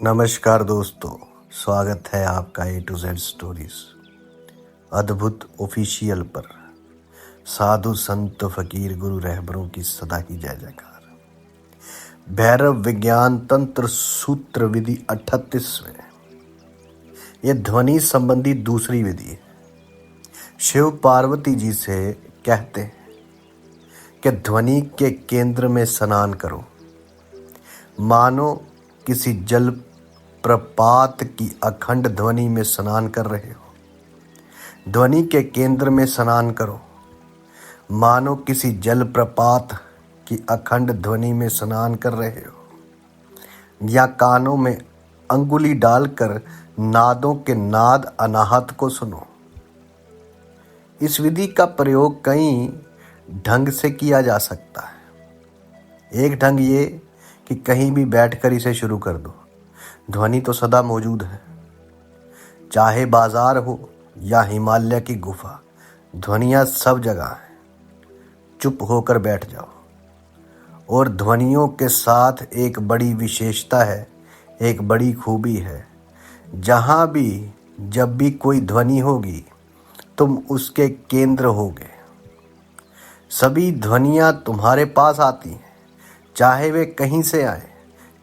नमस्कार दोस्तों, स्वागत है आपका A to Z स्टोरीज अद्भुत ऑफिशियल पर। साधु संत फकीर गुरु रहबरों की सदा ही जय जयकार। भैरव विज्ञान तंत्र सूत्र विधि 38वें। यह ध्वनि संबंधी दूसरी विधि है। शिव पार्वती जी से कहते हैं कि ध्वनि के केंद्र में स्नान करो, मानो किसी जल प्रपात की अखंड ध्वनि में स्नान कर रहे हो। ध्वनि के केंद्र में स्नान करो, मानो किसी जल प्रपात की अखंड ध्वनि में स्नान कर रहे हो। या कानों में अंगुली डालकर नादों के नाद अनाहत को सुनो। इस विधि का प्रयोग कई ढंग से किया जा सकता है। एक ढंग ये कि कहीं भी बैठकर इसे शुरू कर दो। ध्वनि तो सदा मौजूद है, चाहे बाजार हो या हिमालय की गुफा, ध्वनियाँ सब जगह हैं। चुप होकर बैठ जाओ। और ध्वनियों के साथ एक बड़ी विशेषता है, एक बड़ी खूबी है। जहाँ भी जब भी कोई ध्वनि होगी, तुम उसके केंद्र होगे। सभी ध्वनियाँ तुम्हारे पास आती हैं, चाहे वे कहीं से आए,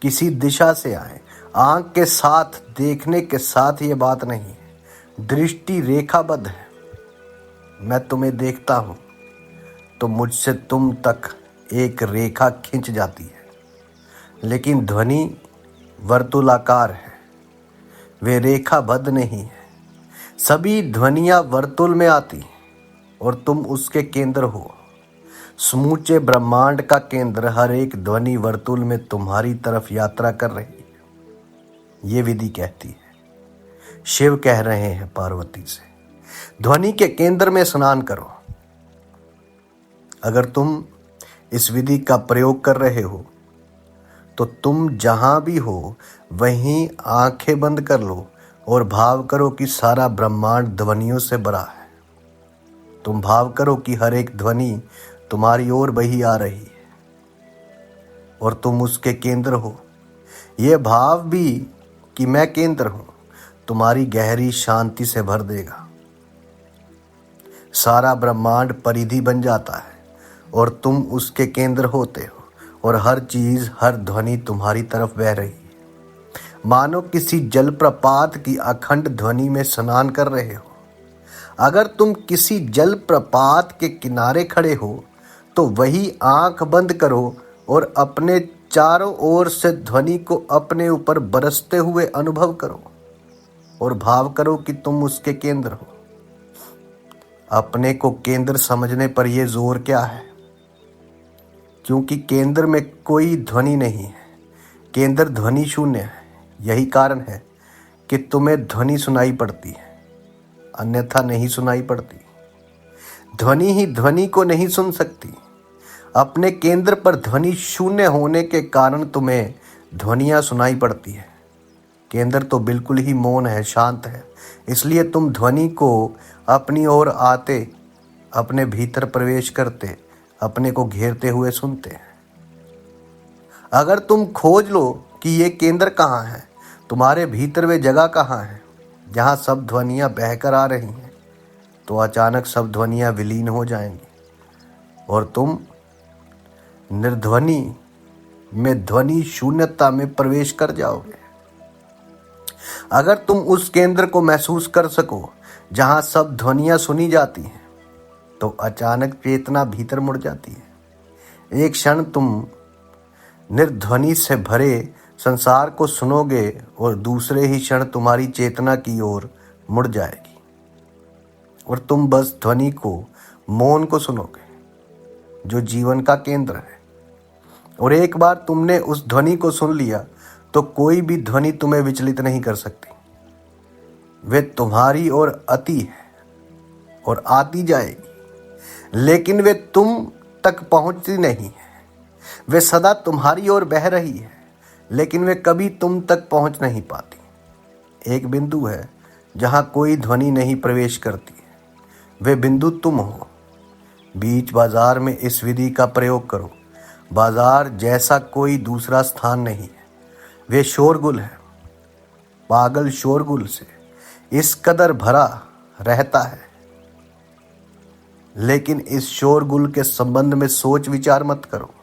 किसी दिशा से आए। आंख के साथ देखने के साथ ये बात नहीं है, दृष्टि रेखाबद्ध है। मैं तुम्हें देखता हूँ तो मुझसे तुम तक एक रेखा खिंच जाती है, लेकिन ध्वनि वर्तुलाकार है, वे रेखाबद्ध नहीं है। सभी ध्वनियाँ वर्तुल में आती हैं और तुम उसके केंद्र हो। समूचे ब्रह्मांड का केंद्र हर एक ध्वनि वर्तुल में तुम्हारी तरफ यात्रा कर रही है। ये विधि कहती है, शिव कह रहे हैं पार्वती से, ध्वनि के केंद्र में स्नान करो। अगर तुम इस विधि का प्रयोग कर रहे हो तो तुम जहां भी हो वहीं आंखें बंद कर लो और भाव करो कि सारा ब्रह्मांड ध्वनियों से भरा है। तुम भाव करो कि हर एक ध्वनि तुम्हारी ओर बही आ रही है और तुम उसके केंद्र हो। यह भाव भी कि मैं केंद्र हूं, तुम्हारी गहरी शांति से भर देगा। सारा ब्रह्मांड परिधि बन जाता है और तुम उसके केंद्र होते हो और हर चीज, हर ध्वनि तुम्हारी तरफ बह रही है। मानो किसी जलप्रपात की अखंड ध्वनि में स्नान कर रहे हो। अगर तुम किसी जलप्रपात के किनारे खड़े हो तो वही आंख बंद करो और अपने चारों ओर से ध्वनि को अपने ऊपर बरसते हुए अनुभव करो और भाव करो कि तुम उसके केंद्र हो। अपने को केंद्र समझने पर यह जोर क्या है, क्योंकि केंद्र में कोई ध्वनि नहीं है। केंद्र ध्वनि शून्य है। यही कारण है कि तुम्हें ध्वनि सुनाई पड़ती है, अन्यथा नहीं सुनाई पड़ती। ध्वनि ही ध्वनि को नहीं सुन सकती। अपने केंद्र पर ध्वनि शून्य होने के कारण तुम्हें ध्वनियाँ सुनाई पड़ती है। केंद्र तो बिल्कुल ही मौन है, शांत है, इसलिए तुम ध्वनि को अपनी ओर आते, अपने भीतर प्रवेश करते, अपने को घेरते हुए सुनते हैं। अगर तुम खोज लो कि ये केंद्र कहाँ है, तुम्हारे भीतर वे जगह कहाँ है जहाँ सब ध्वनियाँ बहकर आ रही हैं, तो अचानक सब ध्वनियाँ विलीन हो जाएंगी और तुम निर्ध्वनि में ध्वनि शून्यता में प्रवेश कर जाओगे। अगर तुम उस केंद्र को महसूस कर सको जहां सब ध्वनियां सुनी जाती हैं, तो अचानक चेतना भीतर मुड़ जाती है। एक क्षण तुम निर्ध्वनि से भरे संसार को सुनोगे और दूसरे ही क्षण तुम्हारी चेतना की ओर मुड़ जाएगी और तुम बस ध्वनि को, मौन को सुनोगे, जो जीवन का केंद्र है। और एक बार तुमने उस ध्वनि को सुन लिया तो कोई भी ध्वनि तुम्हें विचलित नहीं कर सकती। वे तुम्हारी ओर आती है और आती जाएगी, लेकिन वे तुम तक पहुंचती नहीं है। वे सदा तुम्हारी ओर बह रही है, लेकिन वे कभी तुम तक पहुंच नहीं पाती। एक बिंदु है जहां कोई ध्वनि नहीं प्रवेश करती है, वे बिंदु तुम हो। बीच बाजार में इस विधि का प्रयोग करो। बाजार जैसा कोई दूसरा स्थान नहीं है। वे शोरगुल है, पागल शोरगुल से इस कदर भरा रहता है, लेकिन इस शोरगुल के संबंध में सोच विचार मत करो।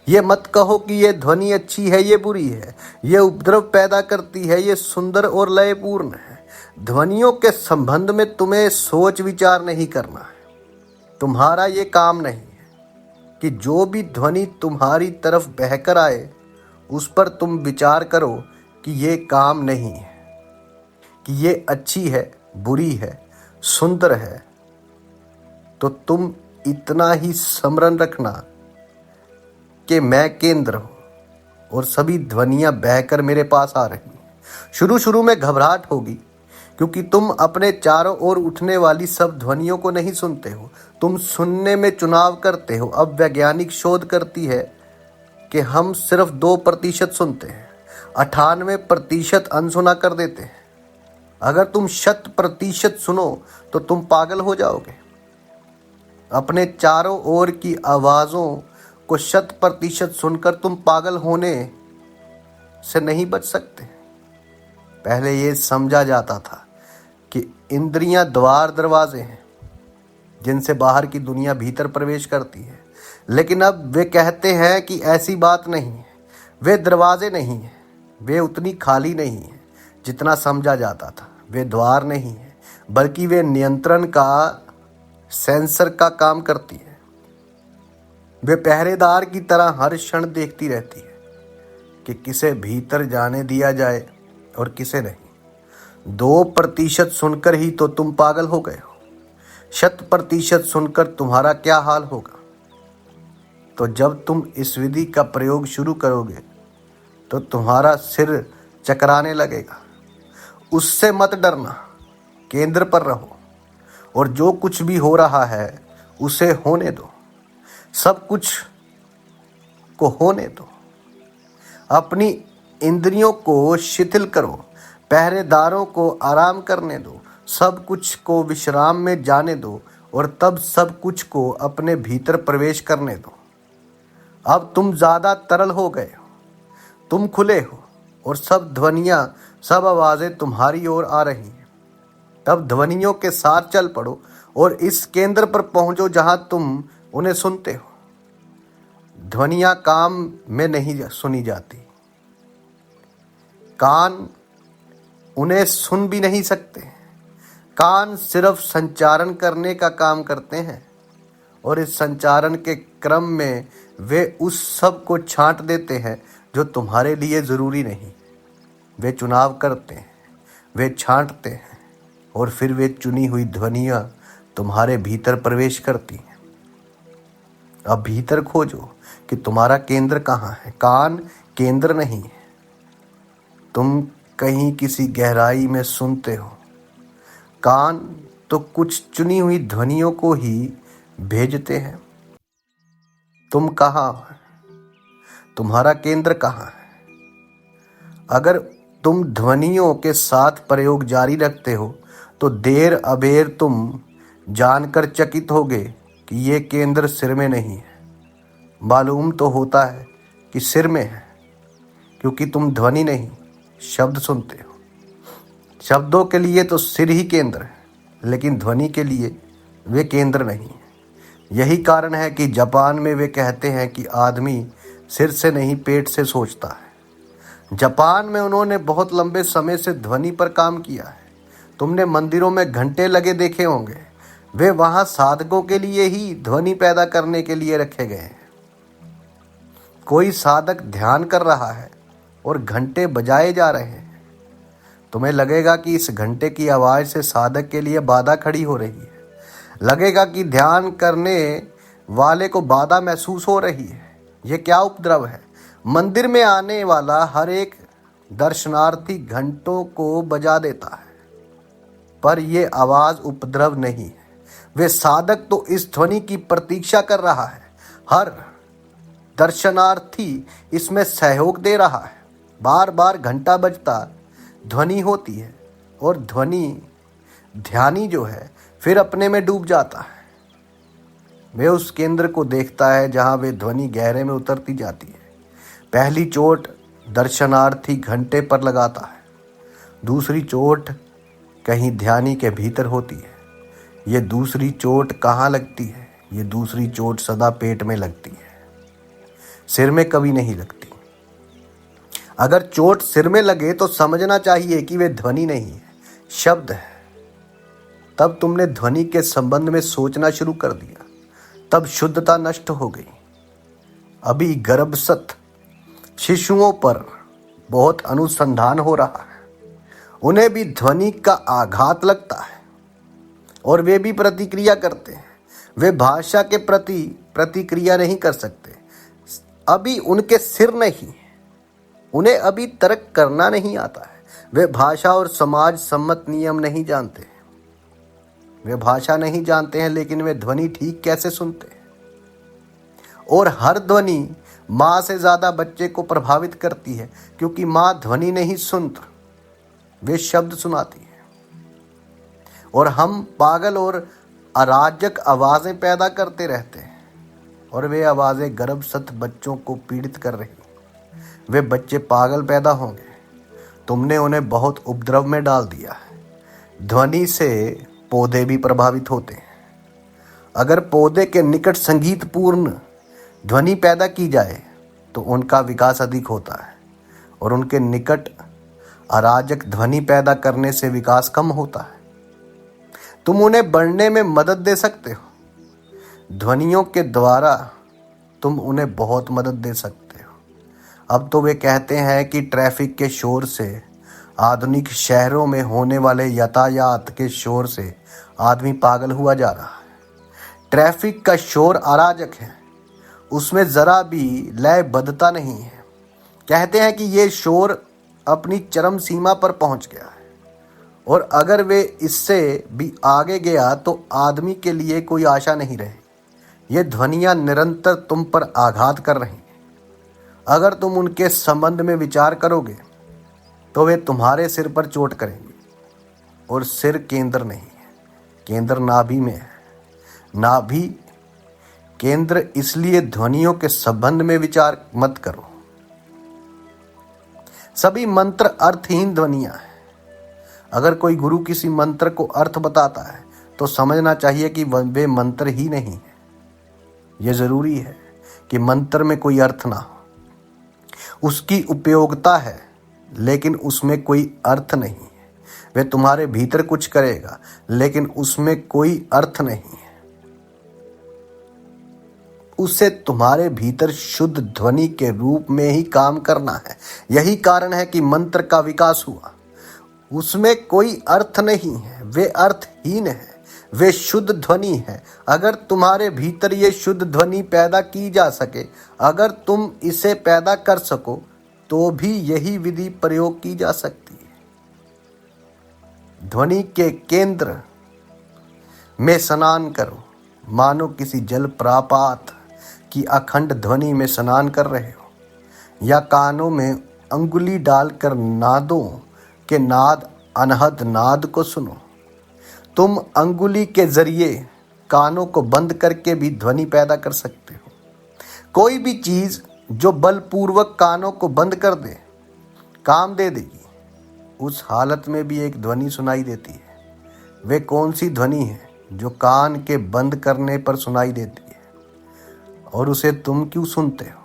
ये मत कहो कि ये ध्वनि अच्छी है, ये बुरी है, ये उपद्रव पैदा करती है, ये सुंदर और लयपूर्ण है। ध्वनियों के संबंध में तुम्हें सोच विचार नहीं करना है। तुम्हारा ये काम नहीं है कि जो भी ध्वनि तुम्हारी तरफ बहकर आए उस पर तुम विचार करो कि ये काम नहीं है, कि ये अच्छी है, बुरी है, सुंदर है। तो तुम इतना ही स्मरण रखना कि मैं केंद्र हूं और सभी ध्वनियां बहकर मेरे पास आ रही हैं। शुरू में घबराहट होगी क्योंकि तुम अपने चारों ओर उठने वाली सब ध्वनियों को नहीं सुनते हो। तुम सुनने में चुनाव करते हो। अब वैज्ञानिक शोध करती है कि हम सिर्फ 2% सुनते हैं, 98% अनसुना कर देते हैं। अगर तुम 100% सुनो तो तुम पागल हो जाओगे। अपने चारों ओर की आवाज़ों को 100% सुनकर तुम पागल होने से नहीं बच सकते। पहले ये समझा जाता था कि इंद्रियां द्वार दरवाजे हैं जिनसे बाहर की दुनिया भीतर प्रवेश करती है, लेकिन अब वे कहते हैं कि ऐसी बात नहीं है। वे दरवाजे नहीं हैं, वे उतनी खाली नहीं है जितना समझा जाता था। वे द्वार नहीं है, बल्कि वे नियंत्रण का सेंसर का काम करती है। वे पहरेदार की तरह हर क्षण देखती रहती है कि किसे भीतर जाने दिया जाए और किसे नहीं। 2% सुनकर ही तो तुम पागल हो गए हो। 100% सुनकर तुम्हारा क्या हाल होगा। तो जब तुम इस विधि का प्रयोग शुरू करोगे तो तुम्हारा सिर चकराने लगेगा। उससे मत डरना, केंद्र पर रहो और जो कुछ भी हो रहा है उसे होने दो। सब कुछ को होने दो। अपनी इंद्रियों को शिथिल करो, पहरेदारों को आराम करने दो, सब कुछ को विश्राम में जाने दो और तब सब कुछ को अपने भीतर प्रवेश करने दो। अब तुम ज़्यादा तरल हो गए हो, तुम खुले हो और सब ध्वनियाँ, सब आवाज़ें तुम्हारी ओर आ रही हैं। तब ध्वनियों के साथ चल पड़ो और इस केंद्र पर पहुंचो जहां तुम उन्हें सुनते हो। ध्वनियां काम में नहीं सुनी जाती, कान उन्हें सुन भी नहीं सकते। कान सिर्फ संचारण करने का काम करते हैं और इस संचारण के क्रम में वे उस सब को छांट देते हैं जो तुम्हारे लिए ज़रूरी नहीं। वे चुनाव करते हैं, वे छांटते हैं और फिर वे चुनी हुई ध्वनियाँ तुम्हारे भीतर प्रवेश करती हैं। अब भीतर खोजो कि तुम्हारा केंद्र कहाँ है। कान केंद्र नहीं है। तुम कहीं किसी गहराई में सुनते हो। कान तो कुछ चुनी हुई ध्वनियों को ही भेजते हैं। तुम कहाँ हो? तुम्हारा केंद्र कहाँ है? अगर तुम ध्वनियों के साथ प्रयोग जारी रखते हो तो देर अबेर तुम जानकर चकित होगे कि ये केंद्र सिर में नहीं है। मालूम तो होता है कि सिर में है, क्योंकि तुम ध्वनि नहीं शब्द सुनते हो। शब्दों के लिए तो सिर ही केंद्र है, लेकिन ध्वनि के लिए वे केंद्र नहीं है। यही कारण है कि जापान में वे कहते हैं कि आदमी सिर से नहीं पेट से सोचता है। जापान में उन्होंने बहुत लंबे समय से ध्वनि पर काम किया है। तुमने मंदिरों में घंटे लगे देखे होंगे। वे वहाँ साधकों के लिए ही ध्वनि पैदा करने के लिए रखे गए हैं। कोई साधक ध्यान कर रहा है और घंटे बजाए जा रहे हैं। तुम्हें लगेगा कि इस घंटे की आवाज़ से साधक के लिए बाधा खड़ी हो रही है। लगेगा कि ध्यान करने वाले को बाधा महसूस हो रही है। यह क्या उपद्रव है। मंदिर में आने वाला हर एक दर्शनार्थी घंटों को बजा देता है, पर यह आवाज़ उपद्रव नहीं है। वे साधक तो इस ध्वनि की प्रतीक्षा कर रहा है। हर दर्शनार्थी इसमें सहयोग दे रहा है। बार बार घंटा बजता ध्वनि होती है और ध्यानी जो है फिर अपने में डूब जाता है। वे उस केंद्र को देखता है जहाँ वे ध्वनि गहरे में उतरती जाती है। पहली चोट दर्शनार्थी घंटे पर लगाता है दूसरी चोट कहीं ध्यानी के भीतर होती है। ये दूसरी चोट कहाँ लगती है? ये दूसरी चोट सदा पेट में लगती है, सिर में कभी नहीं लगती। अगर चोट सिर में लगे तो समझना चाहिए कि वे ध्वनि नहीं है, शब्द है। तब तुमने ध्वनि के संबंध में सोचना शुरू कर दिया, तब शुद्धता नष्ट हो गई। अभी गर्भस्थ शिशुओं पर बहुत अनुसंधान हो रहा है। उन्हें भी ध्वनि का आघात लगता है और वे भी प्रतिक्रिया करते हैं। वे भाषा के प्रति प्रतिक्रिया नहीं कर सकते। अभी उनके सिर नहीं, उन्हें अभी तर्क करना नहीं आता है। वे भाषा और समाज सम्मत नियम नहीं जानते। वे भाषा नहीं जानते हैं, लेकिन वे ध्वनि ठीक कैसे सुनते हैं। और हर ध्वनि माँ से ज्यादा बच्चे को प्रभावित करती है, क्योंकि माँ ध्वनि नहीं सुनती, वे शब्द सुनाती है। और हम पागल और अराजक आवाजें पैदा करते रहते हैं, और वे आवाजें गर्भस्थ बच्चों को पीड़ित कर रही। वे बच्चे पागल पैदा होंगे। तुमने उन्हें बहुत उपद्रव में डाल दिया है। ध्वनि से पौधे भी प्रभावित होते हैं। अगर पौधे के निकट संगीतपूर्ण ध्वनि पैदा की जाए तो उनका विकास अधिक होता है, और उनके निकट अराजक ध्वनि पैदा करने से विकास कम होता है। तुम उन्हें बढ़ने में मदद दे सकते हो। ध्वनियों के द्वारा तुम उन्हें बहुत मदद दे सकते हो। अब तो वे कहते हैं कि ट्रैफिक के शोर से, आधुनिक शहरों में होने वाले यातायात के शोर से आदमी पागल हुआ जा रहा है। ट्रैफिक का शोर अराजक है, उसमें जरा भी लयबद्धता नहीं है। कहते हैं कि ये शोर अपनी चरम सीमा पर पहुंच गया है, और अगर वे इससे भी आगे गया तो आदमी के लिए कोई आशा नहीं रहे। ये ध्वनियाँ निरंतर तुम पर आघात कर रही हैं। अगर तुम उनके संबंध में विचार करोगे तो वे तुम्हारे सिर पर चोट करेंगे। और सिर केंद्र नहीं है, केंद्र नाभि में है। नाभि केंद्र, इसलिए ध्वनियों के संबंध में विचार मत करो। सभी मंत्र अर्थहीन ध्वनियां हैं। अगर कोई गुरु किसी मंत्र को अर्थ बताता है तो समझना चाहिए कि वे मंत्र ही नहीं है। यह जरूरी है कि मंत्र में कोई अर्थ ना हो। उसकी उपयोगिता है, लेकिन उसमें कोई अर्थ नहीं है। वे तुम्हारे भीतर कुछ करेगा, लेकिन उसमें कोई अर्थ नहीं है। उसे तुम्हारे भीतर शुद्ध ध्वनि के रूप में ही काम करना है। यही कारण है कि मंत्र का विकास हुआ। उसमें कोई अर्थ नहीं है, वे अर्थहीन है, वे शुद्ध ध्वनि है। अगर तुम्हारे भीतर ये शुद्ध ध्वनि पैदा की जा सके, अगर तुम इसे पैदा कर सको, तो भी यही विधि प्रयोग की जा सकती है। ध्वनि के केंद्र में स्नान करो, मानो किसी जल प्रपात की अखंड ध्वनि में स्नान कर रहे हो, या कानों में अंगुली डालकर नादों के नाद, अनहद नाद को सुनो। तुम अंगुली के जरिए कानों को बंद करके भी ध्वनि पैदा कर सकते हो। कोई भी चीज जो बलपूर्वक कानों को बंद कर दे, काम दे देगी। उस हालत में भी एक ध्वनि सुनाई देती है। वे कौन सी ध्वनि है जो कान के बंद करने पर सुनाई देती है, और उसे तुम क्यों सुनते हो?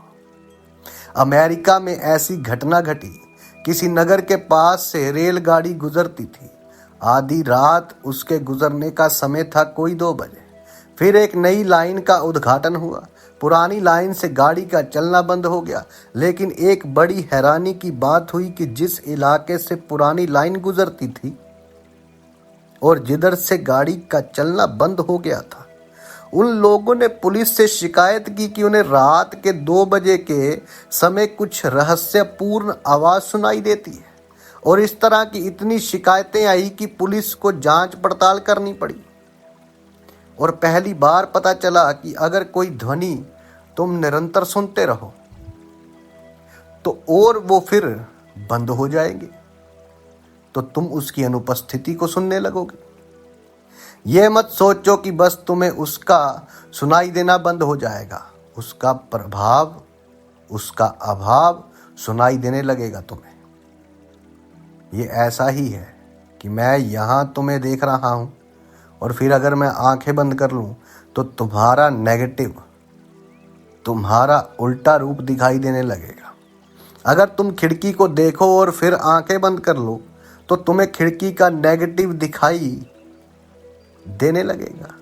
अमेरिका में ऐसी घटना घटी। किसी नगर के पास से रेलगाड़ी गुजरती थी। आधी रात उसके गुजरने का समय था, कोई 2 बजे। फिर एक नई लाइन का उद्घाटन हुआ। पुरानी लाइन से गाड़ी का चलना बंद हो गया, लेकिन एक बड़ी हैरानी की बात हुई कि जिस इलाके से पुरानी लाइन गुजरती थी और जिधर से गाड़ी का चलना बंद हो गया था, उन लोगों ने पुलिस से शिकायत की कि उन्हें रात के 2 बजे के समय कुछ रहस्यपूर्ण आवाज सुनाई देती है। और इस तरह की इतनी शिकायतें आई कि पुलिस को जांच पड़ताल करनी पड़ी। और पहली बार पता चला कि अगर कोई ध्वनि तुम निरंतर सुनते रहो तो और वो फिर बंद हो जाएंगे, तो तुम उसकी अनुपस्थिति को सुनने लगोगे। यह मत सोचो कि बस तुम्हें उसका सुनाई देना बंद हो जाएगा। उसका प्रभाव, उसका अभाव सुनाई देने लगेगा तुम्हें। ये ऐसा ही है कि मैं यहाँ तुम्हें देख रहा हूँ और फिर अगर मैं आंखें बंद कर लूँ तो तुम्हारा नेगेटिव, तुम्हारा उल्टा रूप दिखाई देने लगेगा। अगर तुम खिड़की को देखो और फिर आंखें बंद कर लो तो तुम्हें खिड़की का नेगेटिव दिखाई देने लगेगा।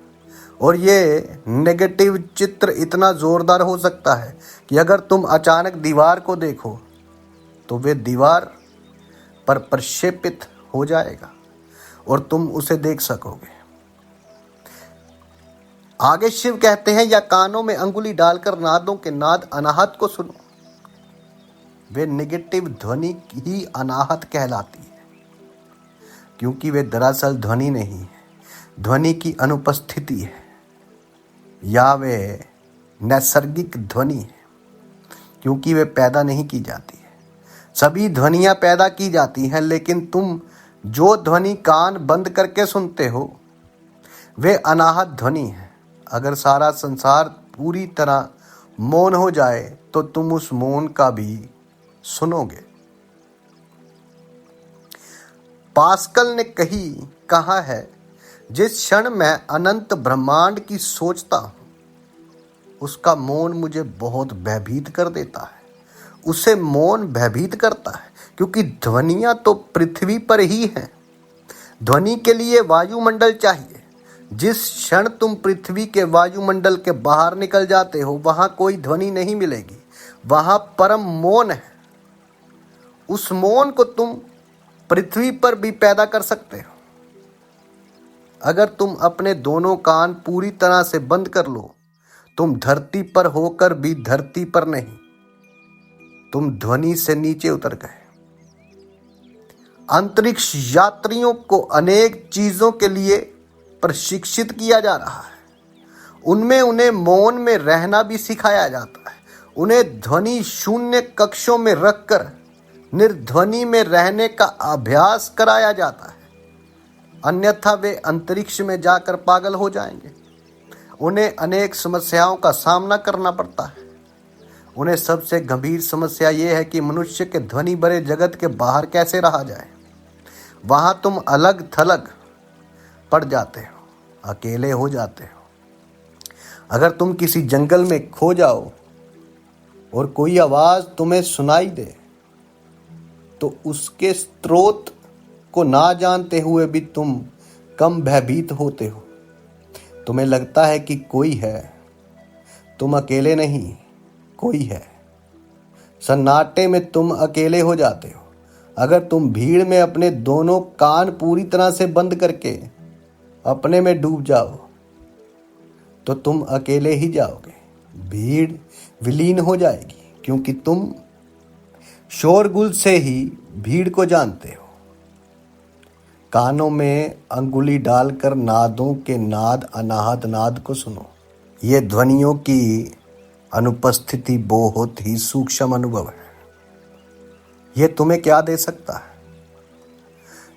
और ये नेगेटिव चित्र इतना जोरदार हो सकता है कि अगर तुम अचानक दीवार को देखो तो वे दीवार पर प्रक्षेपित हो जाएगा और तुम उसे देख सकोगे। आगे शिव कहते हैं, या कानों में अंगुली डालकर नादों के नाद अनाहत को सुनो। वे नेगेटिव ध्वनि ही अनाहत कहलाती है, क्योंकि वे दरअसल ध्वनि नहीं है, ध्वनि की अनुपस्थिति है, या वे नैसर्गिक ध्वनि है, क्योंकि वे पैदा नहीं की जाती है। सभी ध्वनियाँ पैदा की जाती हैं, लेकिन तुम जो ध्वनि कान बंद करके सुनते हो वे अनाहत ध्वनि है। अगर सारा संसार पूरी तरह मौन हो जाए तो तुम उस मौन का भी सुनोगे। पास्कल ने कहा है, जिस क्षण मैं अनंत ब्रह्मांड की सोचता हूँ उसका मौन मुझे बहुत भयभीत कर देता है। उसे मौन भयभीत करता है क्योंकि ध्वनियाँ तो पृथ्वी पर ही हैं। ध्वनि के लिए वायुमंडल चाहिए। जिस क्षण तुम पृथ्वी के वायुमंडल के बाहर निकल जाते हो वहाँ कोई ध्वनि नहीं मिलेगी, वहाँ परम मौन है। उस मौन को तुम पृथ्वी पर भी पैदा कर सकते हो। अगर तुम अपने दोनों कान पूरी तरह से बंद कर लो, तुम धरती पर होकर भी धरती पर नहीं, तुम ध्वनि से नीचे उतर गए। अंतरिक्ष यात्रियों को अनेक चीजों के लिए प्रशिक्षित किया जा रहा है। उनमें उन्हें मौन में रहना भी सिखाया जाता है। उन्हें ध्वनि शून्य कक्षों में रखकर निर्ध्वनि में रहने का अभ्यास कराया जाता है, अन्यथा वे अंतरिक्ष में जाकर पागल हो जाएंगे। उन्हें अनेक समस्याओं का सामना करना पड़ता है। उन्हें सबसे गंभीर समस्या ये है कि मनुष्य के ध्वनि भरे जगत के बाहर कैसे रहा जाए। वहाँ तुम अलग थलग पड़ जाते हो, अकेले हो जाते हो। अगर तुम किसी जंगल में खो जाओ और कोई आवाज़ तुम्हें सुनाई दे तो उसके स्रोत को ना जानते हुए भी तुम कम भयभीत होते हो। तुम्हें लगता है कि कोई है, तुम अकेले नहीं, कोई है। सन्नाटे में तुम अकेले हो जाते हो। अगर तुम भीड़ में अपने दोनों कान पूरी तरह से बंद करके अपने में डूब जाओ तो तुम अकेले ही जाओगे। भीड़ विलीन हो जाएगी क्योंकि तुम शोरगुल से ही भीड़ को जानते हो। कानों में अंगुली डालकर नादों के नाद अनाहत नाद को सुनो। ये ध्वनियों की अनुपस्थिति बहुत ही सूक्ष्म अनुभव है। ये तुम्हें क्या दे सकता है?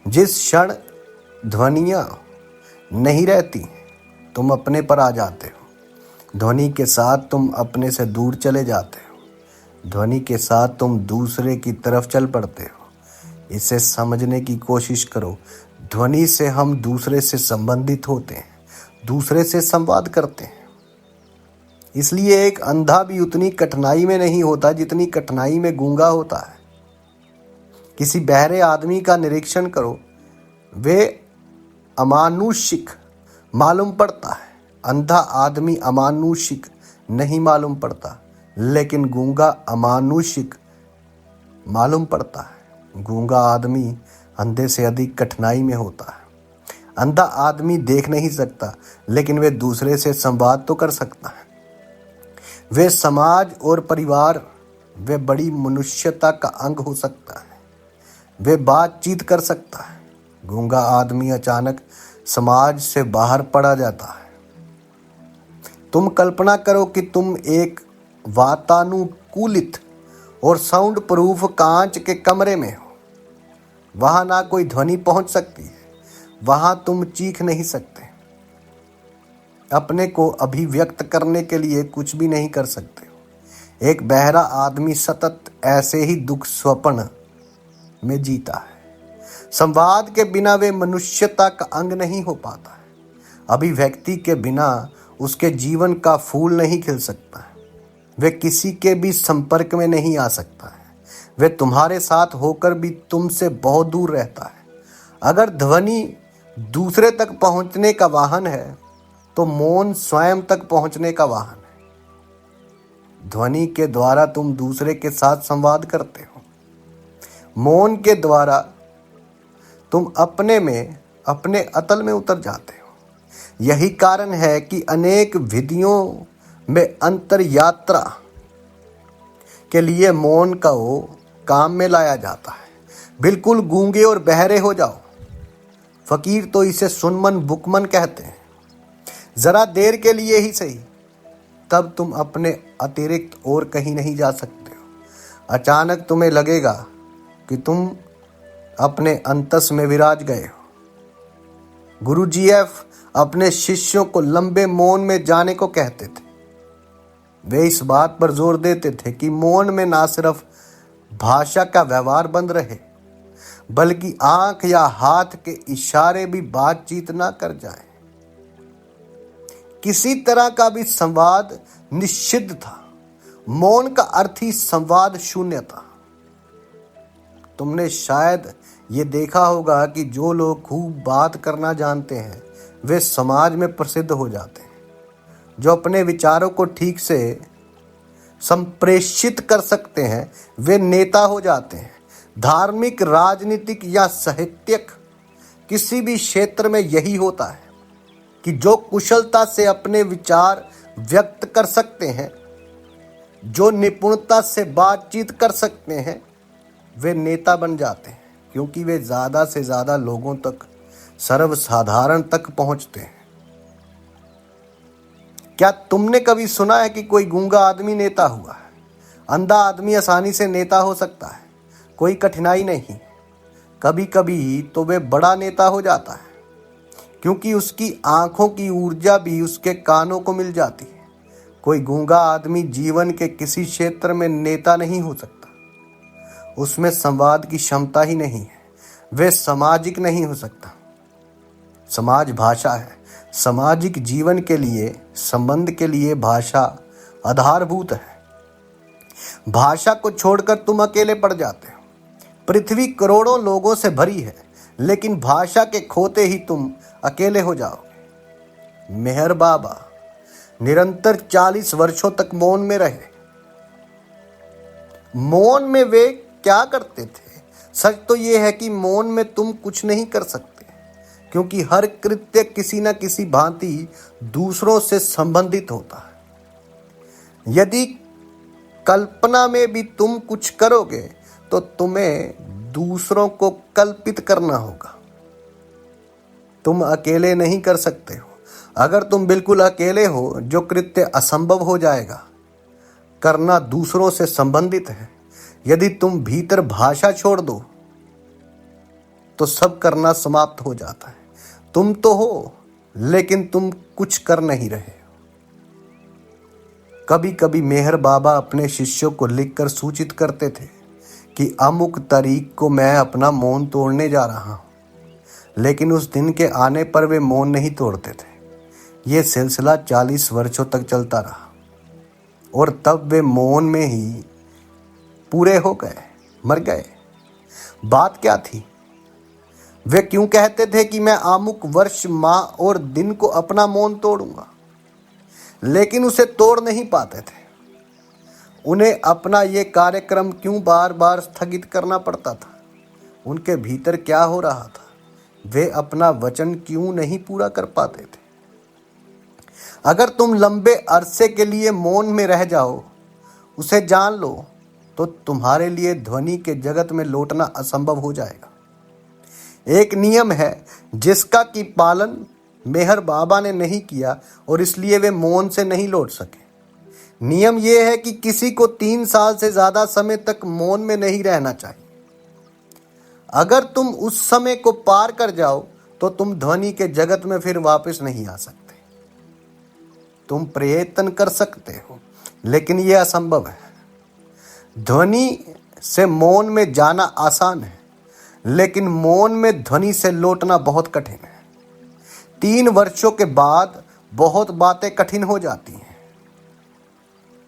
जिस क्षण ध्वनियाँ नहीं रहती तुम अपने पर आ जाते हो। ध्वनि के साथ तुम अपने से दूर चले जाते हो। ध्वनि के साथ तुम दूसरे की तरफ चल पड़ते हो। इसे समझने की कोशिश करो। ध्वनि से हम दूसरे से संबंधित होते हैं, दूसरे से संवाद करते हैं। इसलिए एक अंधा भी उतनी कठिनाई में नहीं होता जितनी कठिनाई में गूंगा होता है। किसी बहरे आदमी का निरीक्षण करो, वे अमानुषिक मालूम पड़ता है। अंधा आदमी अमानुषिक नहीं मालूम पड़ता, लेकिन गूंगा अमानुषिक मालूम पड़ता है। गूंगा आदमी अंधे से अधिक कठिनाई में होता है। अंधा आदमी देख नहीं सकता, लेकिन वे दूसरे से संवाद तो कर सकता है। वे समाज और परिवार, वे बड़ी मनुष्यता का अंग हो सकता है। वे बातचीत कर सकता है। गूंगा आदमी अचानक समाज से बाहर पड़ा जाता है। तुम कल्पना करो कि तुम एक वातानुकूलित और साउंड प्रूफ कांच के कमरे में हो। वहां ना कोई ध्वनि पहुंच सकती है। वहां तुम चीख नहीं सकते, अपने को अभिव्यक्त करने के लिए कुछ भी नहीं कर सकते हो। एक बहरा आदमी सतत ऐसे ही दुख स्वप्न में जीता है। संवाद के बिना वे मनुष्यता का अंग नहीं हो पाता है। अभिव्यक्ति के बिना उसके जीवन का फूल नहीं खिल सकता है। वे किसी के भी संपर्क में नहीं आ सकता है। वे तुम्हारे साथ होकर भी तुमसे बहुत दूर रहता है। अगर ध्वनि दूसरे तक पहुंचने का वाहन है तो मौन स्वयं तक पहुंचने का वाहन है। ध्वनि के द्वारा तुम दूसरे के साथ संवाद करते हो। मौन के द्वारा तुम अपने अतल में उतर जाते हो। यही कारण है कि अनेक विधियों में अंतर यात्रा के लिए मौन को काम में लाया जाता है। बिल्कुल गूंगे और बहरे हो जाओ। फकीर तो इसे सुनमन बुकमन कहते हैं। जरा देर के लिए ही सही, तब तुम अपने अतिरिक्त और कहीं नहीं जा सकते हो। अचानक तुम्हें लगेगा कि तुम अपने अंतस में विराज गए हो। गुरु जीएफ अपने शिष्यों को लंबे मौन में जाने को कहते थे। वे इस बात पर जोर देते थे कि मौन में ना सिर्फ भाषा का व्यवहार बंद रहे, बल्कि आंख या हाथ के इशारे भी बातचीत ना कर जाए। किसी तरह का भी संवाद निषिद्ध था। मौन का अर्थ ही संवाद शून्य था। तुमने शायद ये देखा होगा कि जो लोग खूब बात करना जानते हैं वे समाज में प्रसिद्ध हो जाते हैं। जो अपने विचारों को ठीक से संप्रेषित कर सकते हैं वे नेता हो जाते हैं। धार्मिक, राजनीतिक या साहित्यिक किसी भी क्षेत्र में यही होता है कि जो कुशलता से अपने विचार व्यक्त कर सकते हैं, जो निपुणता से बातचीत कर सकते हैं, वे नेता बन जाते हैं, क्योंकि वे ज़्यादा से ज़्यादा लोगों तक, सर्वसाधारण तक पहुंचते हैं। क्या तुमने कभी सुना है कि कोई गूंगा आदमी नेता हुआ है? अंधा आदमी आसानी से नेता हो सकता है, कोई कठिनाई नहीं। कभी कभी तो वे बड़ा नेता हो जाता है, क्योंकि उसकी आंखों की ऊर्जा भी उसके कानों को मिल जाती है। कोई गूंगा आदमी जीवन के किसी क्षेत्र में नेता नहीं हो सकता। उसमें संवाद की क्षमता ही नहीं है। वे सामाजिक नहीं हो सकता। समाज भाषा है। सामाजिक जीवन के लिए, संबंध के लिए भाषा आधारभूत है। भाषा को छोड़कर तुम अकेले पड़ जाते हो। पृथ्वी करोड़ों लोगों से भरी है, लेकिन भाषा के खोते ही तुम अकेले हो जाओगे। मेहर बाबा निरंतर 40 वर्षों तक मौन में रहे। मौन में वे क्या करते थे? सच तो यह है कि मौन में तुम कुछ नहीं कर सकते, क्योंकि हर कृत्य किसी न किसी भांति दूसरों से संबंधित होता है। यदि कल्पना में भी तुम कुछ करोगे तो तुम्हें दूसरों को कल्पित करना होगा। तुम अकेले नहीं कर सकते हो। अगर तुम बिल्कुल अकेले हो, जो कृत्य असंभव हो जाएगा। करना दूसरों से संबंधित है। यदि तुम भीतर भाषा छोड़ दो तो सब करना समाप्त हो जाता है। तुम तो हो, लेकिन तुम कुछ कर नहीं रहे। कभी कभी मेहर बाबा अपने शिष्यों को लिखकर सूचित करते थे कि अमुक तारीख को मैं अपना मौन तोड़ने जा रहा हूं, लेकिन उस दिन के आने पर वे मौन नहीं तोड़ते थे। यह सिलसिला 40 वर्षों तक चलता रहा और तब वे मौन में ही पूरे हो गए, मर गए। बात क्या थी? वे क्यों कहते थे कि मैं अमुक वर्ष, माह और दिन को अपना मौन तोड़ूंगा, लेकिन उसे तोड़ नहीं पाते थे? उन्हें अपना ये कार्यक्रम क्यों बार बार स्थगित करना पड़ता था? उनके भीतर क्या हो रहा था? वे अपना वचन क्यों नहीं पूरा कर पाते थे? अगर तुम लंबे अरसे के लिए मौन में रह जाओ, उसे जान लो, तो तुम्हारे लिए ध्वनि के जगत में लौटना असंभव हो जाएगा। एक नियम है जिसका कि पालन मेहर बाबा ने नहीं किया और इसलिए वे मौन से नहीं लौट सके। नियम यह है कि किसी को 3 साल से ज्यादा समय तक मौन में नहीं रहना चाहिए। अगर तुम उस समय को पार कर जाओ तो तुम ध्वनि के जगत में फिर वापस नहीं आ सकते। तुम प्रयत्न कर सकते हो, लेकिन यह असंभव है। ध्वनि से मौन में जाना आसान है, लेकिन मौन में ध्वनि से लौटना बहुत कठिन है। 3 वर्षों के बाद बहुत बातें कठिन हो जाती हैं।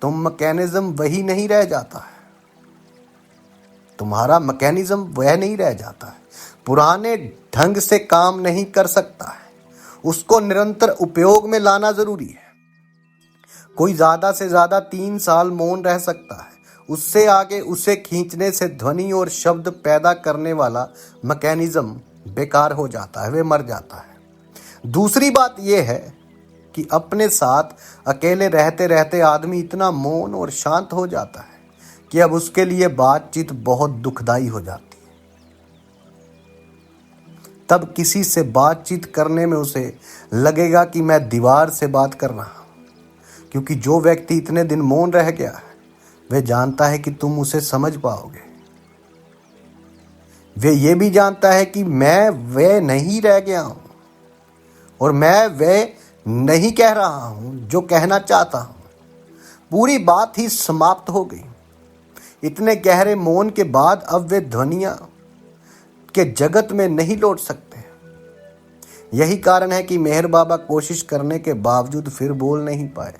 तुम मैकेनिज्म वही नहीं रह जाता है, तुम्हारा मैकेनिज्म वह नहीं रह जाता है, पुराने ढंग से काम नहीं कर सकता है, उसको निरंतर उपयोग में लाना जरूरी है। कोई ज्यादा से ज्यादा 3 साल मौन रह सकता है, उससे आगे उसे खींचने से ध्वनि और शब्द पैदा करने वाला मैकेनिज्म बेकार हो जाता है, वे मर जाता है। दूसरी बात यह है कि अपने साथ अकेले रहते रहते आदमी इतना मौन और शांत हो जाता है कि अब उसके लिए बातचीत बहुत दुखदाई हो जाती है। तब किसी से बातचीत करने में उसे लगेगा कि मैं दीवार से बात कर रहा हूं, क्योंकि जो व्यक्ति इतने दिन मौन रह गया है वह जानता है कि तुम उसे समझ पाओगे। वे ये भी जानता है कि मैं वह नहीं रह गया हूं और मैं वह नहीं कह रहा हूं जो कहना चाहता हूं। पूरी बात ही समाप्त हो गई। इतने गहरे मौन के बाद अब वे ध्वनियां के जगत में नहीं लौट सकते। यही कारण है कि मेहर बाबा कोशिश करने के बावजूद फिर बोल नहीं पाए,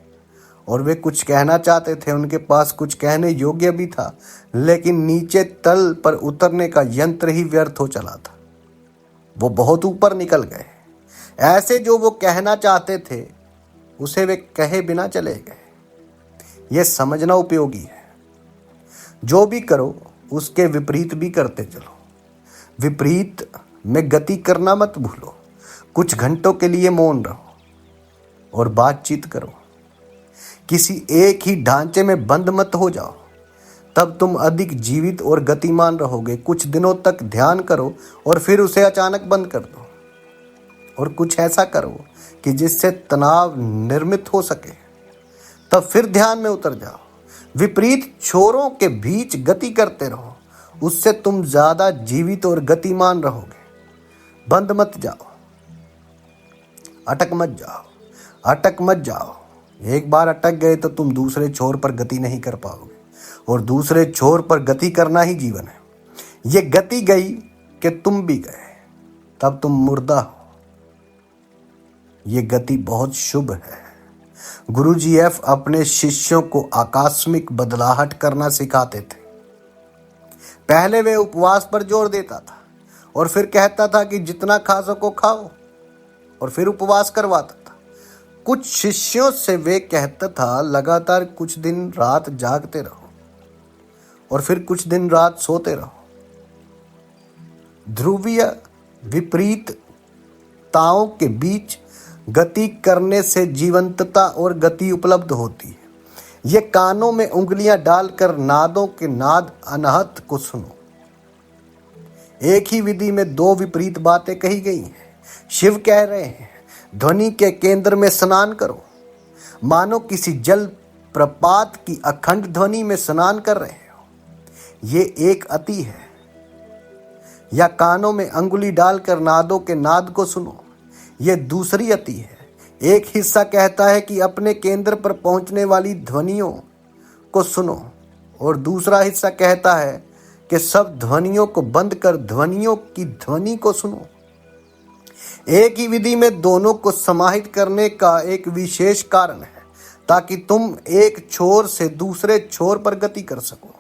और वे कुछ कहना चाहते थे, उनके पास कुछ कहने योग्य भी था, लेकिन नीचे तल पर उतरने का यंत्र ही व्यर्थ हो चला था। वो बहुत ऊपर निकल गए। ऐसे जो वो कहना चाहते थे उसे वे कहे बिना चले गए। यह समझना उपयोगी है। जो भी करो उसके विपरीत भी करते चलो। विपरीत में गति करना मत भूलो। कुछ घंटों के लिए मौन रहो और बातचीत करो। किसी एक ही ढांचे में बंद मत हो जाओ, तब तुम अधिक जीवित और गतिमान रहोगे। कुछ दिनों तक ध्यान करो और फिर उसे अचानक बंद कर दो, और कुछ ऐसा करो कि जिससे तनाव निर्मित हो सके, तब फिर ध्यान में उतर जाओ। विपरीत छोरों के बीच गति करते रहो, उससे तुम ज्यादा जीवित और गतिमान रहोगे। बंद मत जाओ, अटक मत जाओ। एक बार अटक गए तो तुम दूसरे छोर पर गति नहीं कर पाओगे, और दूसरे छोर पर गति करना ही जीवन है। ये गति गई कि तुम भी गए, तब तुम मुर्दा हो। ये गति बहुत शुभ है। गुरुजी एफ अपने शिष्यों को आकस्मिक बदलाहट करना सिखाते थे। पहले वे उपवास पर जोर देता था और फिर कहता था कि जितना खा सको खाओ, और फिर उपवास करवाता था। कुछ शिष्यों से वे कहता था लगातार कुछ दिन रात जागते रहो और फिर कुछ दिन रात सोते रहो। ध्रुवीय विपरीतताओं के बीच गति करने से जीवंतता और गति उपलब्ध होती है। ये कानों में उंगलियां डालकर नादों के नाद अनहत को सुनो। एक ही विधि में 2 विपरीत बातें कही गई हैं। शिव कह रहे हैं ध्वनि के केंद्र में स्नान करो, मानो किसी जल प्रपात की अखंड ध्वनि में स्नान कर रहे हो। ये एक अति है। या कानों में अंगुली डालकर नादों के नाद को सुनो, ये दूसरी अति है। एक हिस्सा कहता है कि अपने केंद्र पर पहुंचने वाली ध्वनियों को सुनो, और दूसरा हिस्सा कहता है कि सब ध्वनियों को बंद कर ध्वनियों की ध्वनि को सुनो। एक ही विधि में दोनों को समाहित करने का एक विशेष कारण है, ताकि तुम एक छोर से दूसरे छोर पर गति कर सको।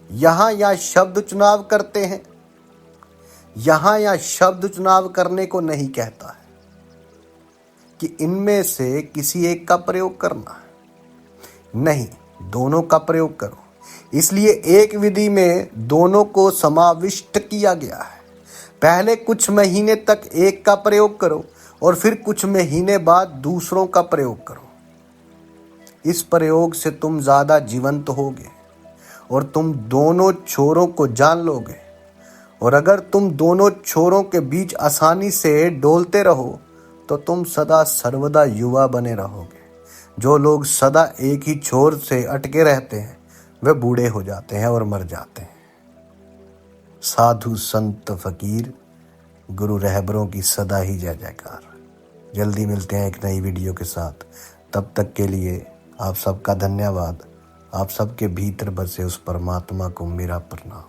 यह शब्द चुनाव करने को नहीं कहता है कि इनमें से किसी एक का प्रयोग करना है। नहीं, दोनों का प्रयोग करो। इसलिए एक विधि में दोनों को समाविष्ट किया गया है। पहले कुछ महीने तक एक का प्रयोग करो और फिर कुछ महीने बाद दूसरों का प्रयोग करो। इस प्रयोग से तुम ज्यादा जीवंत होगे और तुम दोनों छोरों को जान लोगे। और अगर तुम दोनों छोरों के बीच आसानी से डोलते रहो तो तुम सदा सर्वदा युवा बने रहोगे। जो लोग सदा एक ही छोर से अटके रहते हैं वे बूढ़े हो जाते हैं और मर जाते हैं। साधु संत फकीर गुरु रहबरों की सदा ही जय जयकार। जल्दी मिलते हैं एक नई वीडियो के साथ। तब तक के लिए आप सबका धन्यवाद। आप सबके भीतर बसे उस परमात्मा को मेरा प्रणाम।